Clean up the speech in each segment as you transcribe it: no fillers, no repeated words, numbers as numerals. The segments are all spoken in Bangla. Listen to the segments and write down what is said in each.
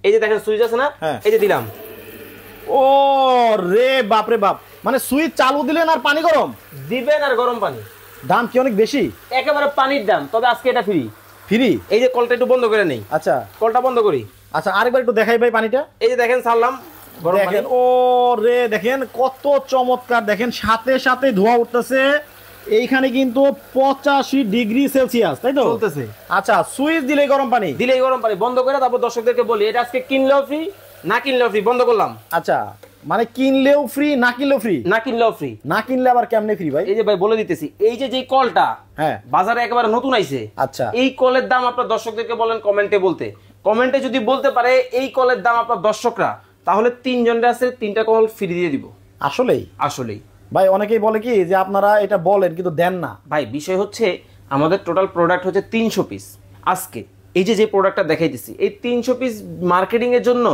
এই যে দেখেন সুইচ আছে না, এই যে দিলাম। ও রে বাপ রে বাপ, মানে সুইচ চালু দিলেন আর পানি গরম দিবেন আর গরম পানি। দাম কি অনেক বেশি? একেবারে পানির দাম, তবে আজকে এটা ফ্রি। ফ্রি? এই যে কলটা একটু বন্ধ করে নেই। আচ্ছা কলটা বন্ধ করি। আচ্ছা আরেকবার একটু দেখাই ভাই পানিটা। এই যে দেখেন ছাড়লাম গরম পানি। দেখেন ও রে, দেখেন কত চমৎকার, দেখেন সাথে সাথে ধোঁয়া উঠতেছে। এইখানে কিন্তু 85 ডিগ্রি সেলসিয়াস, তাই তো চলতেছে। আচ্ছা সুইচ দিলেই গরম পানি? দিলেই গরম পানি। বন্ধ করে তারপর দর্শকদেরকে বলি এটা আজকে কিনলেও ফ্রি, না কিনলেও ফ্রি। বন্ধ করলাম। আচ্ছা মানে কিনলেও ফ্রি, না কিনলেও ফ্রি? না কিনলেও ফ্রি। না কিনলে আবার কেমনে ফ্রি ভাই? এই যে ভাই বলে দিতেছি, এই যে কলটা বাজারে একেবারে নতুন আইছে, আচ্ছা এই কলের দাম আপনার দর্শকদেরকে বলেন কমেন্টে বলতে। কমেন্টে যদি বলতে পারে এই কলের দাম আপনার দর্শকরা, তাহলে 3 জনের আছে 3টা কল ফ্রি দিয়ে দিব। আসলেই? আসলেই ভাই অনেকেই বলে কি যে আপনারা এটা বলেন কিন্তু দেন না। ভাই বিষয় হচ্ছে আমাদের টোটাল প্রোডাক্ট হচ্ছে 300 পিস। আজকে এই যে প্রোডাক্টটা দেখাইতেছি, এই 300 পিস মার্কেটিং এর জন্য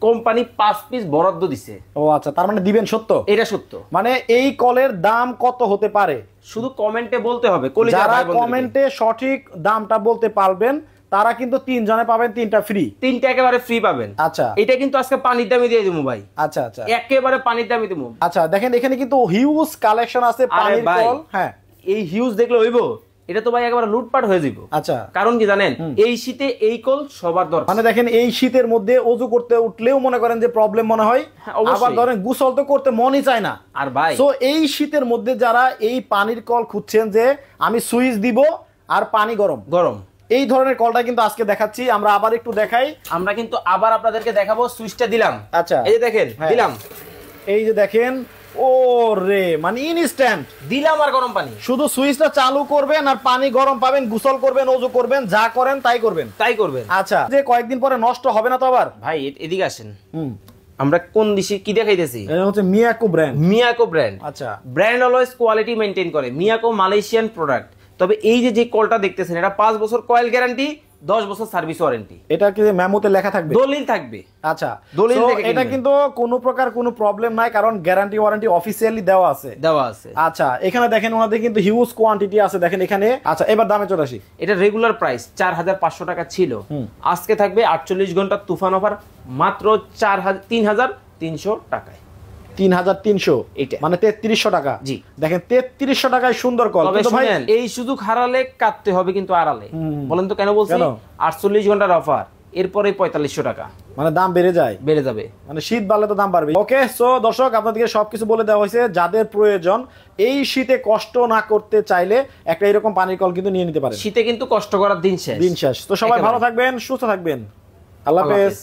কোম্পানি 5 পিস বরাদ্দ দিছে। ও আচ্ছা, তার মানে দিবেন সত্য? এটা সত্য। মানে এই কলের দাম কত হতে পারে শুধু কমেন্টে বলতে হবে। যারা কমেন্টে সঠিক দামটা বলতে পারবেন তারা কিন্তু 3 জনে পাবেন 3টা ফ্রি। 3টা একেবারে ফ্রি পাবেন। আচ্ছা এটা কিন্তু আজকে পানির দামে দিয়ে দেবো ভাই। আচ্ছা আচ্ছা একেবারে পানির দামে দেবো। আচ্ছা দেখেন এখানে কিন্তু হিউজ কালেকশন আছে পানির কল। হ্যাঁ এই হিউজ দেখলে হইবো? এটা তো ভাই একেবারে লুটপাট হয়ে যাবে। আচ্ছা কারণ কি জানেন, এই শীতে এই কল সবার দরকার। মানে দেখেন এই শীতের মধ্যে ওযু করতে উঠলেও মনে করেন যে প্রবলেম মনে হয়, আবার ধরেন গোসল তো করতে মনই চায় না। আর ভাই সো এই শীতের মধ্যে যারা এই পানির কল খুঁজছেন যে আমি সুইচ দিব আর পানি গরম গরম, এই ধরনের কলটা কিন্তু আজকে দেখাচ্ছি আমরা। আবার একটু দেখাই, আমরা কিন্তু আবার আপনাদেরকে দেখাবো। সুইচটা দিলাম। আচ্ছা এই যে দেখেন দিলাম, এই যে দেখেন ও রে, মানে ইনস্ট্যান্ট দিলাম আর গরম পানি। শুধু সুইচটা চালু করবেন আর পানি গরম পাবেন, গোসল করবেন, ওযু করবেন, যা করেন তাই করবেন। আচ্ছা যে কয়েকদিন পরে নষ্ট হবে না তো আবার? ভাই এদিকে আসেন। আমরা কোন দেশে কি দেখাইতেছি? এটা হচ্ছে মিয়াকো ব্র্যান্ড। মিয়াকো ব্র্যান্ড। আচ্ছা ব্র্যান্ড অলওয়েজ কোয়ালিটি মেইনটেইন করে। Miyako Malaysian product. তবে এই যে কলটা দেখতেছেন, এটা 5 বছর কয়েল গ্যারান্টি, 10 বছর সার্ভিস ওয়ারেন্টি। এটা কি মেমোতে লেখা থাকবে? দলিল থাকবে। আচ্ছা দলিল এটা কিন্তু কোনো প্রকার কোনো প্রবলেম নাই, কারণ গ্যারান্টি ওয়ারেন্টি অফিশিয়ালি দেওয়া আছে। আচ্ছা এখানে দেখেন ওনাদের কিন্তু হিউজ কোয়ান্টিটি আছে, দেখেন এখানে। আচ্ছা এবার দামে চলে আসি। এটা রেগুলার প্রাইস 4500 টাকা ছিল, আজকে থাকবে 48 ঘন্টা তুফান অফার মাত্র 3300 টাকায়। 3300 এটা মানে 3300 টাকা। জি দেখেন 3300 টাকায় সুন্দর কল। কিন্তু ভাই এই শুধু খারালে কাটতে হবে কিন্তু আড়ালে। বলেন তো কেন বলছি? 48 ঘন্টার অফার, এরপরে 4500 টাকা। মানে দাম বেড়ে যাবে, মানে শীত বাড়লে তো দাম বাড়বে। ওকে সো দর্শক আপনাদেরকে সবকিছু বলে দেওয়া হয়েছে। যাদের প্রয়োজন এই শীতে কষ্ট না করতে চাইলে একটা এরকম পানির কল কিন্তু নিয়ে নিতে পারেন। শীতে কিন্তু কষ্ট করার দিন শেষ। তো সবাই ভালো থাকবেন, সুস্থ থাকবেন। আল্লাহ হাফেজ।